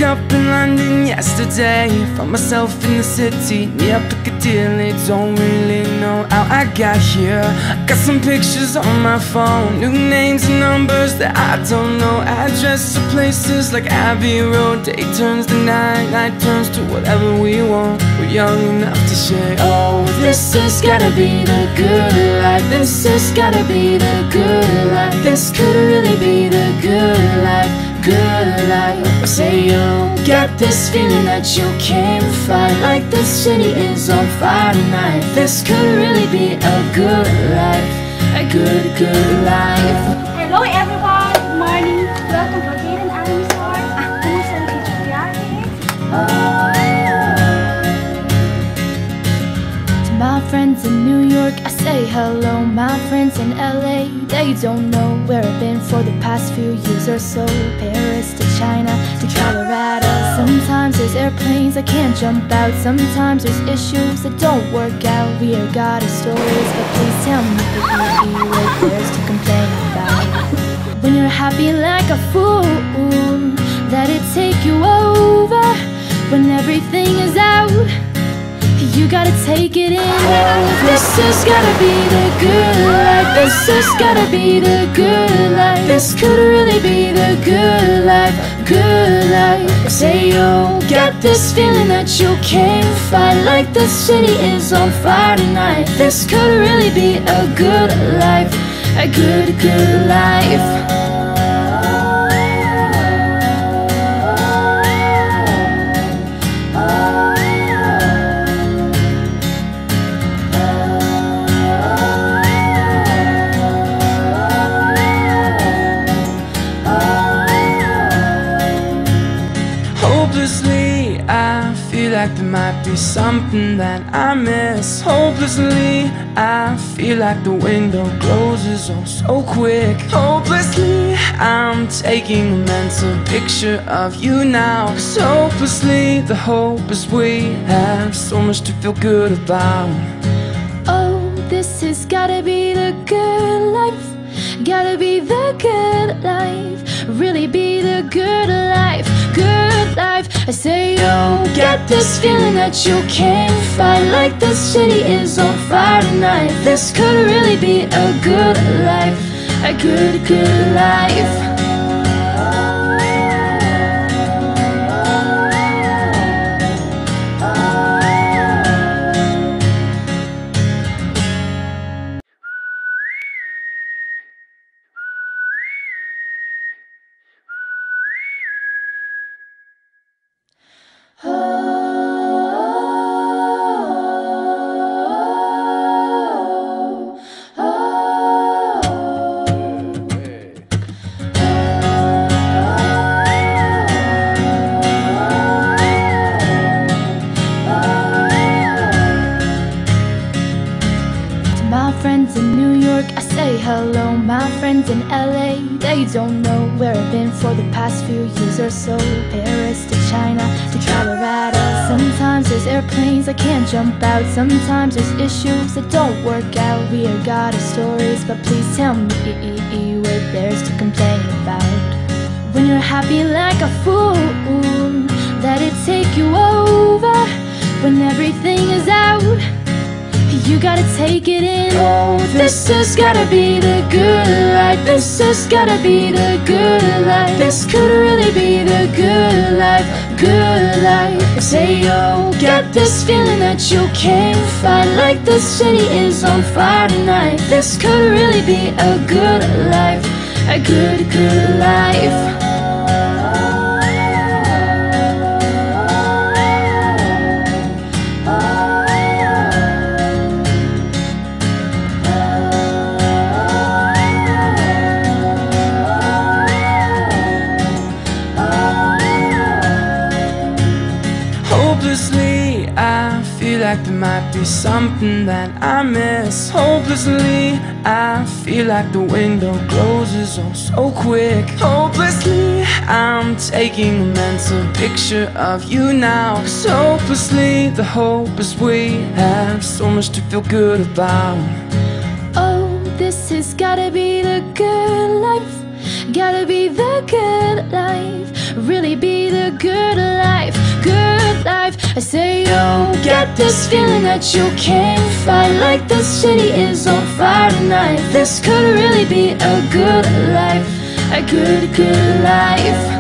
woke up in London yesterday, found myself in the city near Piccadilly. Don't really know how I got here. Got some pictures on my phone, new names and numbers that I don't know, address to places like Abbey Road. Day turns to night, night turns to whatever we want. We're young enough to say, oh, this has gotta be the good life. This has gotta be the good life. This could really be the good life, good life. I say you get this feeling that you can't fight, like the city is on fire tonight. This could really be a good life, a good, good life. Hello everyone, good morning. Welcome to Hidden Anime Store. Kumusta ang inyong biyahe? To my friends in New York, I say hello. My friends in LA, they don't know where I've been for the past few years or so. Paris to China to Colorado. Sometimes there's airplanes I can't jump out. Sometimes there's issues that don't work out. We are God of stories, but please tell me what there's to complain about. When you're happy like a fool, let it take you over. When everything is out, you gotta take it in. Oh, this has gotta be the good life. This has gotta be the good life. This could really be the good life, good life. Say you get this feeling that you can't fight, like the city is on fire tonight. This could really be a good life, a good, good life. Hopelessly, I feel like there might be something that I miss. Hopelessly, I feel like the window closes oh so quick. Hopelessly, I'm taking a mental picture of you now. 'Cause hopelessly, the hope is we have so much to feel good about. Oh, this has gotta be the good life. Gotta be the good life. Really be the good life, good life. I say you get this feeling that you can't fight, like the city is on fire tonight. This could really be a good life, a good, good life. My friends in New York, I say hello. My friends in LA, they don't know where I've been for the past few years or so. Paris to China to Colorado. Sometimes there's airplanes I can't jump out. Sometimes there's issues that don't work out. We are God of stories, but please tell me what there's to complain about. When you're happy like a fool, let it take you over. When everything is out, you gotta take it in. Oh, this has gotta be the good life. This has gotta be the good life. This could really be the good life, good life. Say you get this feeling that you can't fight, like the city is on fire tonight. This could really be a good life, a good, good life. Hopelessly, I feel like there might be something that I miss. Hopelessly, I feel like the window closes oh so quick. Hopelessly, I'm taking a mental picture of you now. 'Cause hopelessly, the hope is we have so much to feel good about. Oh, this has gotta be the good life. Gotta be the good life, really be the good life, good life. I say, yo, get this feeling that you can't fight, like the city is on fire tonight. This could really be a good life, a good life.